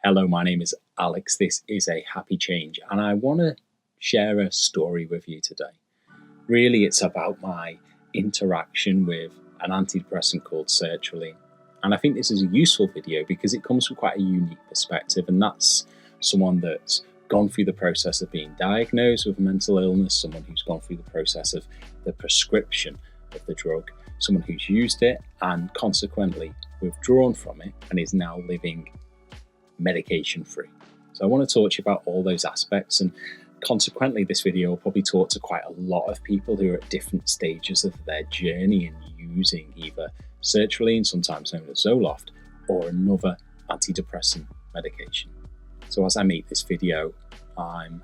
Hello, my name is Alex. This is a happy change, and I want to share a story with you today. Really, it's about my interaction with an antidepressant called Sertraline. And I think this is a useful video because it comes from quite a unique perspective, and that's someone that's gone through the process of being diagnosed with a mental illness, someone who's gone through the process of the prescription of the drug, someone who's used it and consequently withdrawn from it and is now living medication free. So I want to talk to you about all those aspects, and consequently this video will probably talk to quite a lot of people who are at different stages of their journey in using either Sertraline, sometimes known as Zoloft, or another antidepressant medication. So as I make this video, I'm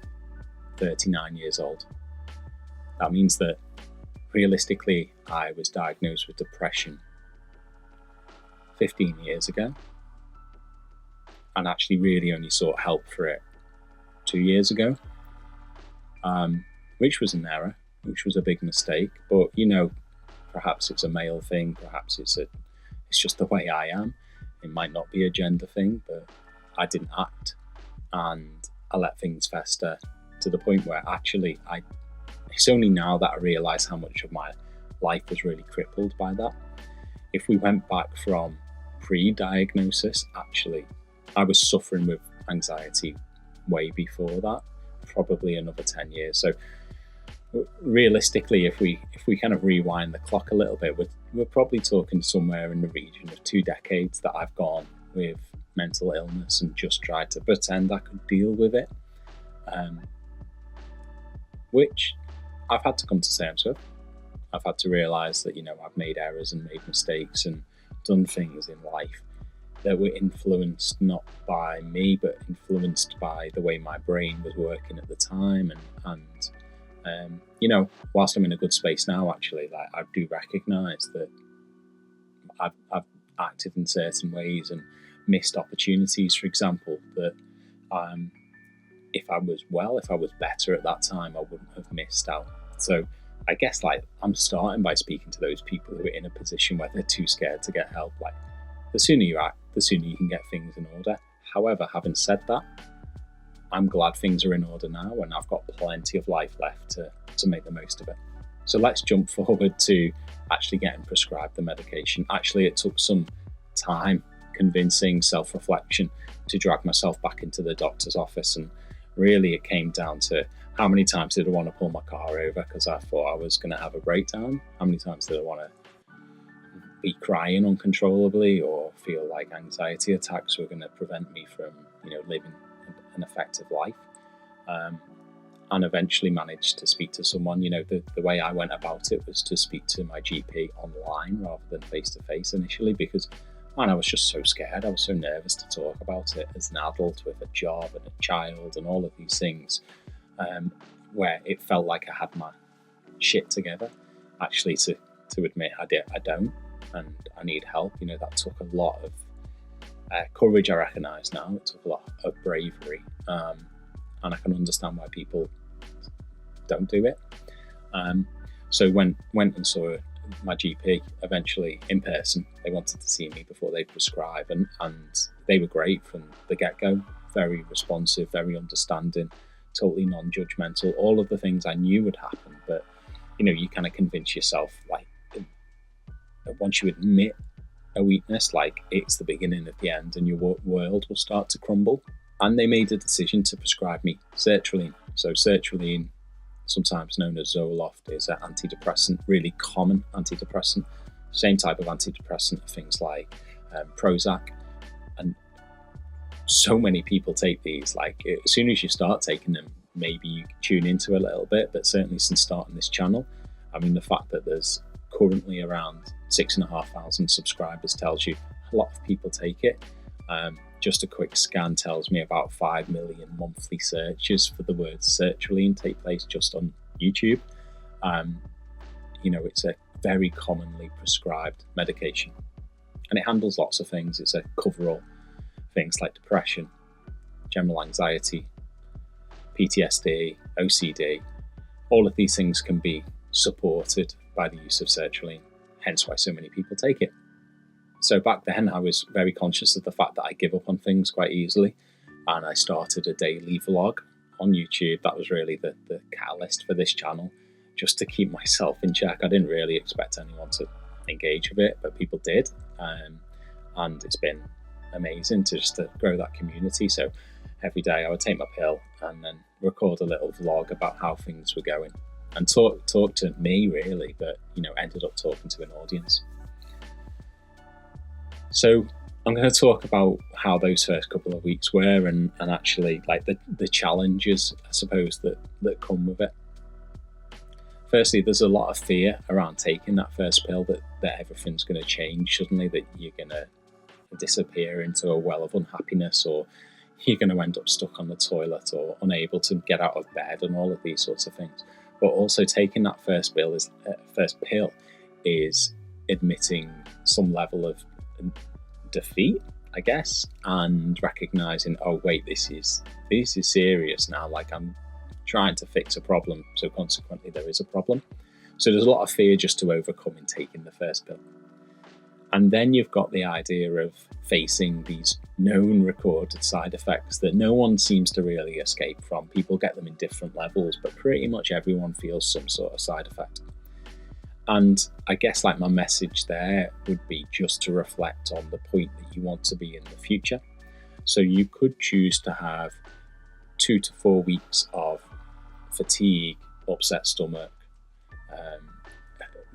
39 years old. That means that realistically I was diagnosed with depression 15 years ago, and actually really only sought help for it 2 years ago, which was an error, which was a big mistake. But perhaps it's a male thing, perhaps it's just the way I am. It might not be a gender thing, but I didn't act, and I let things fester to the point where actually it's only now that I realise how much of my life was really crippled by that. If we went back from pre-diagnosis, actually I was suffering with anxiety way before that, probably another 10 years. So realistically, if we kind of rewind the clock a little bit, we're probably talking somewhere in the region of 2 decades that I've gone with mental illness and just tried to pretend I could deal with it, which I've had to come to terms with. I've had to realise that I've made errors and made mistakes and done things in life that were influenced not by me, but influenced by the way my brain was working at the time. And whilst I'm in a good space now, actually, I do recognise that I've acted in certain ways and missed opportunities, for example, that if I was better at that time, I wouldn't have missed out. So I guess I'm starting by speaking to those people who are in a position where they're too scared to get help. The sooner you act, the sooner you can get things in order. However, having said that, I'm glad things are in order now, and I've got plenty of life left to make the most of it. So let's jump forward to actually getting prescribed the medication. Actually, it took some time, convincing, self-reflection to drag myself back into the doctor's office. And really it came down to how many times did I want to pull my car over because I thought I was going to have a breakdown? How many times did I want to be crying uncontrollably or feel like anxiety attacks were going to prevent me from living an effective life? And eventually managed to speak to someone. The way I went about it was to speak to my GP online rather than face-to-face initially, because I was just so scared. I was so nervous to talk about it as an adult with a job and a child and all of these things, where it felt like I had my shit together. Actually, to admit I don't, and I need help. That took a lot of courage, I recognise now. It took a lot of bravery, and I can understand why people don't do it. So went and saw my GP eventually in person. They wanted to see me before they prescribe, and they were great from the get-go. Very responsive, very understanding, totally non-judgmental. All of the things I knew would happen, but you kind of convince yourself once you admit a weakness, it's the beginning of the end, and your world will start to crumble. And they made a decision to prescribe me Sertraline. So Sertraline, sometimes known as Zoloft, is an antidepressant, really common antidepressant. Same type of antidepressant, things like Prozac. And so many people take these. As soon as you start taking them, maybe you tune into a little bit, but certainly since starting this channel, the fact that there's currently around 6,500 subscribers tells you a lot of people take it. Just a quick scan tells me about 5 million monthly searches for the word Sertraline take place just on YouTube. It's a very commonly prescribed medication, and it handles lots of things. It's a coverall. Things like depression, general anxiety, PTSD, OCD, all of these things can be supported by the use of Sertraline, hence why so many people take it. So back then I was very conscious of the fact that I give up on things quite easily, and I started a daily vlog on YouTube. That was really the catalyst for this channel, just to keep myself in check. I didn't really expect anyone to engage with it, but people did, and it's been amazing to grow that community. So every day I would take my pill and then record a little vlog about how things were going, and talk to me really, but ended up talking to an audience. So I'm going to talk about how those first couple of weeks were, and actually like the challenges, I suppose, that come with it. Firstly, there's a lot of fear around taking that first pill, that everything's going to change suddenly, that you're going to disappear into a well of unhappiness, or you're going to end up stuck on the toilet or unable to get out of bed, and all of these sorts of things. But also taking that first pill is admitting some level of defeat, I guess, and recognizing, oh wait, this is serious now. Like, I'm trying to fix a problem, so consequently there is a problem. So there's a lot of fear just to overcome in taking the first pill. And then you've got the idea of facing these known recorded side effects that no one seems to really escape from. People get them in different levels, but pretty much everyone feels some sort of side effect. And I guess like my message there would be just to reflect on the point that you want to be in the future. So you could choose to have 2 to 4 weeks of fatigue, upset stomach,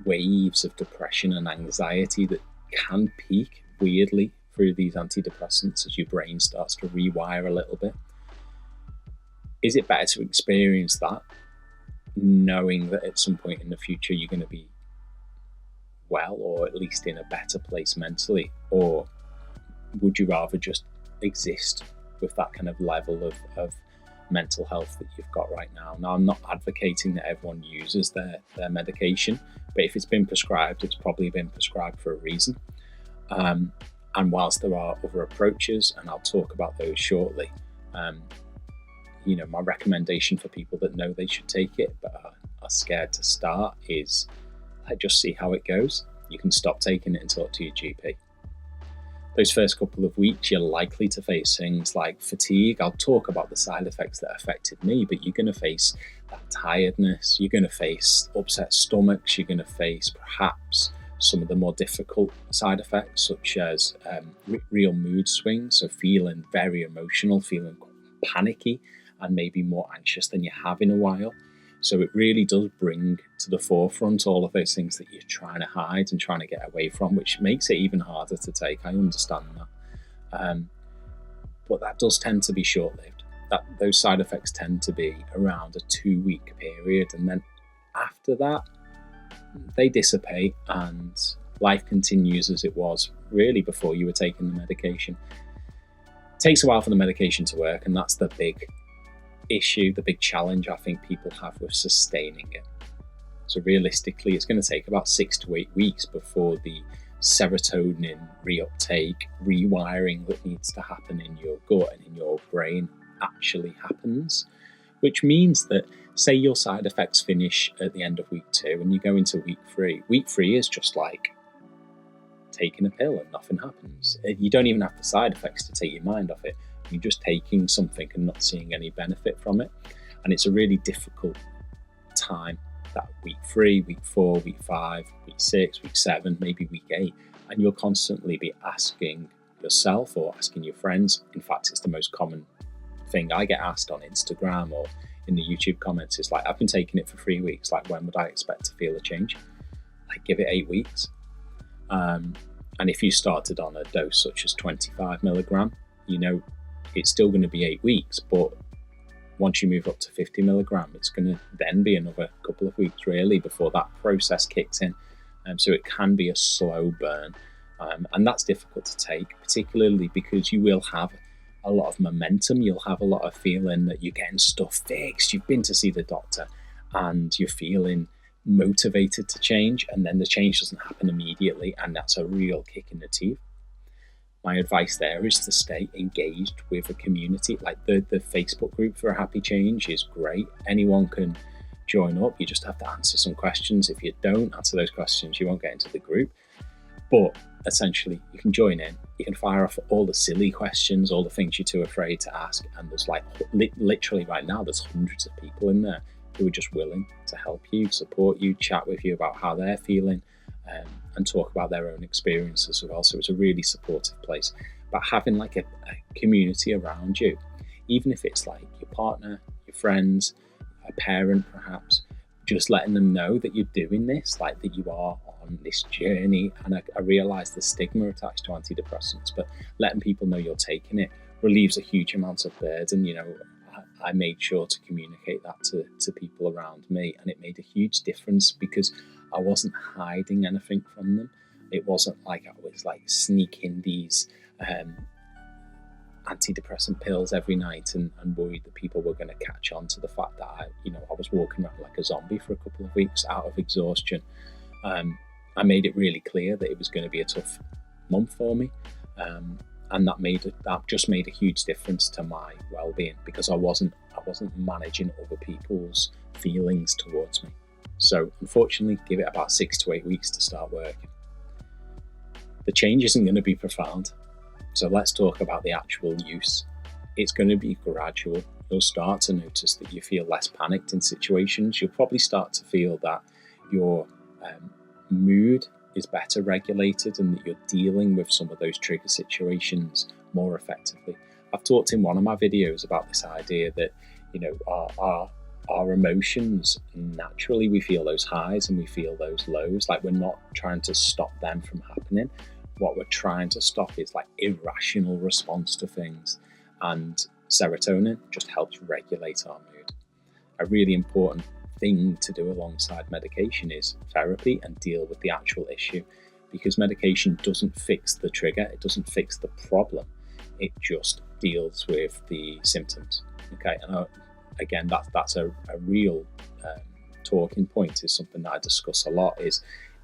waves of depression and anxiety that can peak weirdly through these antidepressants as your brain starts to rewire a little bit. Is it better to experience that, knowing that at some point in the future you're going to be well, or at least in a better place mentally? Or would you rather just exist with that kind of level of mental health that you've got right now? Now, I'm not advocating that everyone uses their medication, but if it's been prescribed, it's probably been prescribed for a reason. And whilst there are other approaches, and I'll talk about those shortly, my recommendation for people that know they should take it but are scared to start is just see how it goes. You can stop taking it and talk to your GP. Those first couple of weeks, you're likely to face things like fatigue. I'll talk about the side effects that affected me, but you're going to face that tiredness. You're going to face upset stomachs. You're going to face perhaps some of the more difficult side effects, such as real mood swings. So feeling very emotional, feeling panicky, and maybe more anxious than you have in a while. So it really does bring to the forefront all of those things that you're trying to hide and trying to get away from, which makes it even harder to take. I understand that. But that does tend to be short-lived. Those side effects tend to be around a 2-week period. And then after that, they dissipate and life continues as it was really before you were taking the medication. It takes a while for the medication to work, and that's the big issue, the big challenge I think people have with sustaining it. So realistically, it's going to take about 6 to 8 weeks before the serotonin reuptake, rewiring that needs to happen in your gut and in your brain actually happens, which means that, say your side effects finish at the end of week 2 and you go into week 3. Week 3 is just like taking a pill and nothing happens. You don't even have the side effects to take your mind off it. You're just taking something and not seeing any benefit from it. And it's a really difficult time, that week 3, week 4, week 5, week 6, week 7, maybe week 8. And you'll constantly be asking yourself or asking your friends. In fact, it's the most common thing I get asked on Instagram or in the YouTube comments. It's like, I've been taking it for 3 weeks. Like, when would I expect to feel a change? Like, give it 8 weeks. And if you started on a dose such as 25 milligram, it's still going to be 8 weeks, but once you move up to 50 milligram, it's going to then be another couple of weeks really before that process kicks in. So it can be a slow burn, and that's difficult to take, particularly because you will have a lot of momentum. You'll have a lot of feeling that you're getting stuff fixed. You've been to see the doctor and you're feeling motivated to change, and then the change doesn't happen immediately, and that's a real kick in the teeth. My advice there is to stay engaged with a community. Like the Facebook group for a happy change is great. Anyone can join up. You just have to answer some questions. If you don't answer those questions, you won't get into the group. But essentially, you can join in, you can fire off all the silly questions, all the things you're too afraid to ask, and there's like literally right now there's hundreds of people in there who are just willing to help you, support you, chat with you about how they're feeling, and talk about their own experiences as well. So it's a really supportive place. But having like a community around you, even if it's like your partner, your friends, a parent perhaps, just letting them know that you're doing this, like that you are on this journey. And I realise the stigma attached to antidepressants, but letting people know you're taking it relieves a huge amount of burden. I made sure to communicate that to people around me, and it made a huge difference because I wasn't hiding anything from them. It wasn't like I was like sneaking these antidepressant pills every night and worried that people were going to catch on to the fact that I was walking around like a zombie for a couple of weeks out of exhaustion. I made it really clear that it was going to be a tough month for me. And that just made a huge difference to my well-being, because I wasn't managing other people's feelings towards me. So unfortunately, give it about 6 to 8 weeks to start working. The change isn't going to be profound. So let's talk about the actual use. It's going to be gradual. You'll start to notice that you feel less panicked in situations. You'll probably start to feel that your mood is better regulated and that you're dealing with some of those trigger situations more effectively. I've talked in one of my videos about this idea that, our emotions, naturally we feel those highs and we feel those lows. Like, we're not trying to stop them from happening. What we're trying to stop is like irrational response to things. And serotonin just helps regulate our mood. A really important thing to do alongside medication is therapy and deal with the actual issue, because medication doesn't fix the trigger, it doesn't fix the problem, it just deals with the symptoms. Okay, and again, that's a real talking point, is something that I discuss a lot, is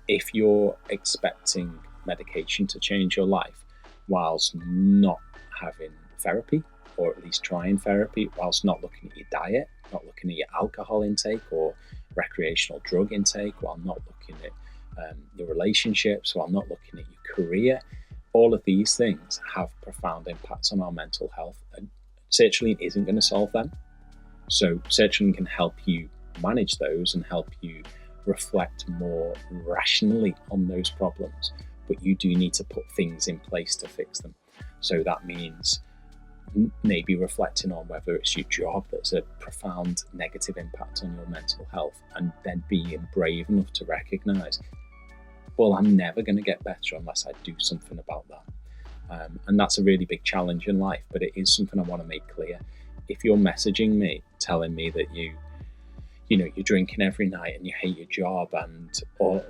if you're expecting medication to change your life whilst not having therapy, or at least trying therapy, whilst not looking at your diet, not looking at your alcohol intake or recreational drug intake, while not looking at your relationships, while not looking at your career, all of these things have profound impacts on our mental health, and sertraline isn't going to solve them. So sertraline can help you manage those and help you reflect more rationally on those problems, but you do need to put things in place to fix them. So that means maybe reflecting on whether it's your job that's a profound negative impact on your mental health, and then being brave enough to recognize, well, I'm never going to get better unless I do something about that. And that's a really big challenge in life, but it is something I want to make clear. If you're messaging me telling me that you're drinking every night and you hate your job, or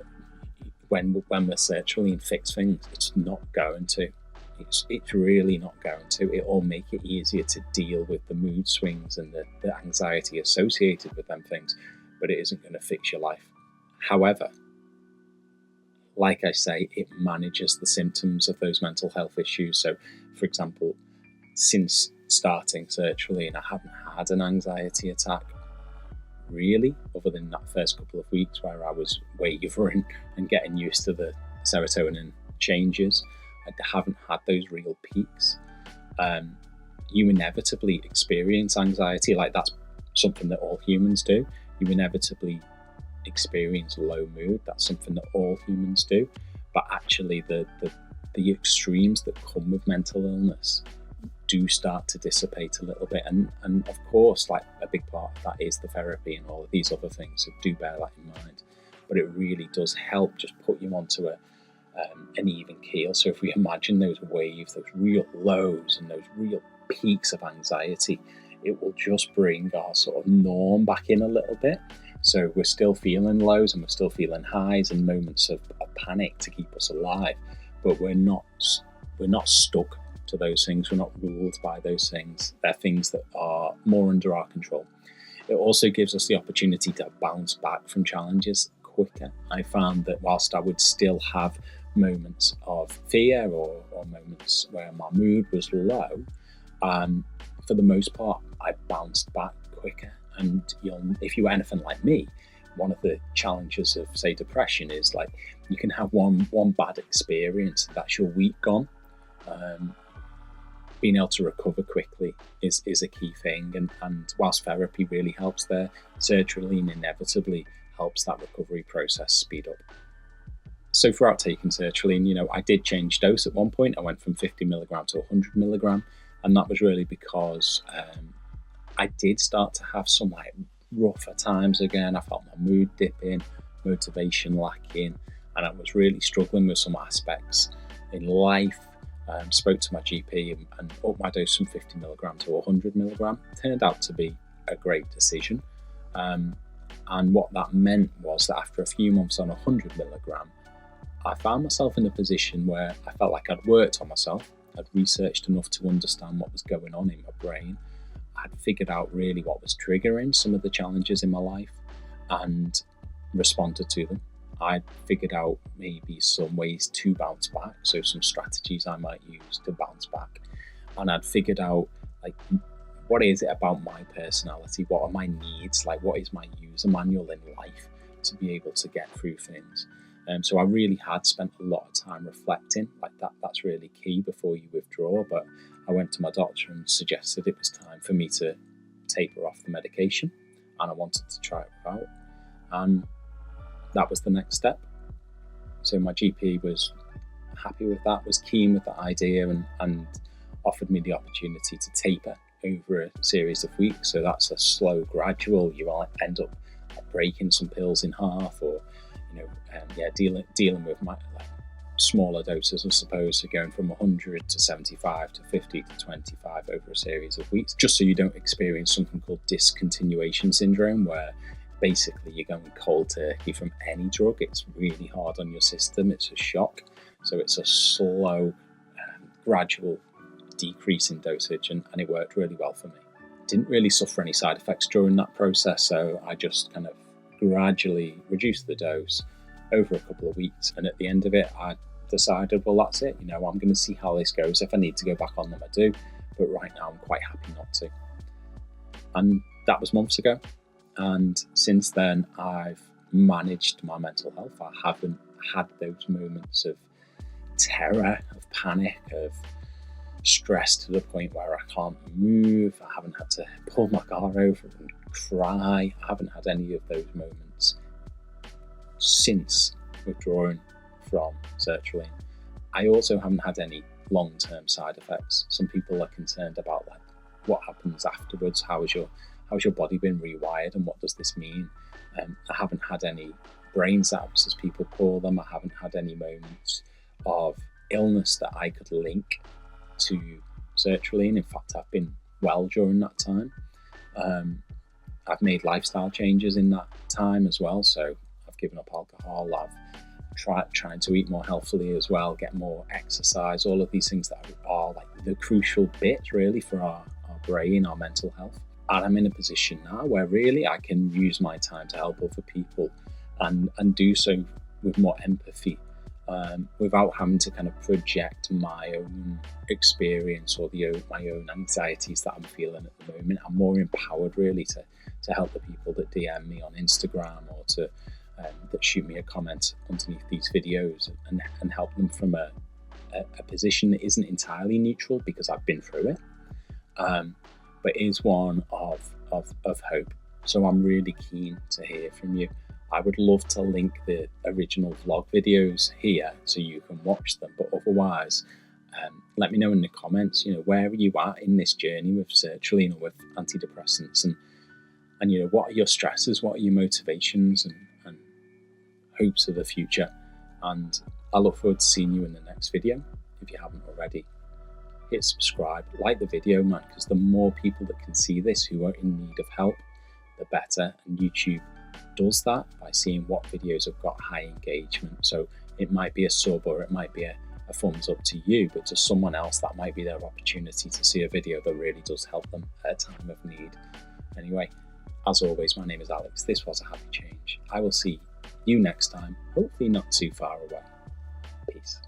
when the sertraline fix things, it's not going to. It's really not going to. It will make it easier to deal with the mood swings and the anxiety associated with them things, but it isn't going to fix your life. However, like I say, it manages the symptoms of those mental health issues. So, for example, since starting sertraline, I haven't had an anxiety attack, really, other than that first couple of weeks where I was wavering and getting used to the serotonin changes. I haven't had those real peaks. You inevitably experience anxiety, like that's something that all humans do. You inevitably experience low mood, that's something that all humans do. But actually the extremes that come with mental illness do start to dissipate a little bit. And of course, like a big part of that is the therapy and all of these other things, so do bear that in mind. But it really does help just put you onto an even keel. So if we imagine those waves, those real lows and those real peaks of anxiety, it will just bring our sort of norm back in a little bit. So we're still feeling lows and we're still feeling highs and moments of panic to keep us alive, but we're not stuck to those things. We're not ruled by those things. They're things that are more under our control. It also gives us the opportunity to bounce back from challenges quicker. I found that whilst I would still have moments of fear or moments where my mood was low, for the most part, I bounced back quicker. And if you were anything like me, one of the challenges of, say, depression is like you can have one bad experience, that's your week gone. Being able to recover quickly is a key thing, and whilst therapy really helps there, sertraline inevitably helps that recovery process speed up. So throughout taking sertraline, I did change dose at one point. I went from 50 milligram to 100 milligram, and that was really because I did start to have some like rougher times again. I felt my mood dipping, motivation lacking, and I was really struggling with some aspects in life. Spoke to my GP and upped my dose from 50 milligram to 100 milligram. Turned out to be a great decision. And what that meant was that after a few months on 100 milligram, I found myself in a position where I felt like I'd worked on myself. I'd researched enough to understand what was going on in my brain. I'd figured out really what was triggering some of the challenges in my life and responded to them. I'd figured out maybe some ways to bounce back, so some strategies I might use to bounce back. And I'd figured out, like, what is it about my personality? What are my needs? Like, what is my user manual in life to be able to get through things? So I really had spent a lot of time reflecting, like that's really key before you withdraw. But I went to my doctor and suggested it was time for me to taper off the medication, and I wanted to try it out. And that was the next step. So my GP was happy with that, was keen with the idea, and offered me the opportunity to taper over a series of weeks. So that's a slow, gradual. You might end up breaking some pills in half, or dealing with smaller doses, I suppose, so going from 100 to 75 to 50 to 25 over a series of weeks, just so you don't experience something called discontinuation syndrome, where basically you're going cold turkey from any drug. It's really hard on your system. It's a shock. So it's a slow, gradual decrease in dosage, and it worked really well for me. Didn't really suffer any side effects during that process, so I just kind of gradually reduced the dose over a couple of weeks, and at the end of it I decided, well, that's it, I'm going to see how this goes. If I need to go back on them, I do, but right now I'm quite happy not to. And that was months ago, and since then I've managed my mental health. I haven't had those moments of terror, of panic, of stress to the point where I can't move. I haven't had to pull my car over and cry. I haven't had any of those moments since withdrawing from sertraline. I also haven't had any long-term side effects. Some people are concerned about what happens afterwards. How's your body been rewired, and what does this mean? I haven't had any brain zaps, as people call them. I haven't had any moments of illness that I could link to sertraline. In fact, I've been well during that time. I've made lifestyle changes in that time as well. So I've given up alcohol. I've trying to eat more healthily as well, get more exercise, all of these things that are like the crucial bit really for our brain, our mental health. And I'm in a position now where really I can use my time to help other people and do so with more empathy, without having to kind of project my own experience or my own anxieties that I'm feeling at the moment. I'm more empowered really to help the people that DM me on Instagram, or to that shoot me a comment underneath these videos, and help them from a position that isn't entirely neutral, because I've been through it, but is one of hope. So I'm really keen to hear from you. I would love to link the original vlog videos here so you can watch them, but otherwise, let me know in the comments, where are you at in this journey with sertraline or with antidepressants, and what are your stresses, what are your motivations and hopes of the future. And I look forward to seeing you in the next video. If you haven't already, hit subscribe, like the video, man, because the more people that can see this who are in need of help, the better. And YouTube does that by seeing what videos have got high engagement. So it might be a sub, or it might be a thumbs up to you, but to someone else that might be their opportunity to see a video that really does help them at a time of need. Anyway, as always, my name is Alex. This was A Happy Change. I will see you next time, hopefully not too far away. Peace.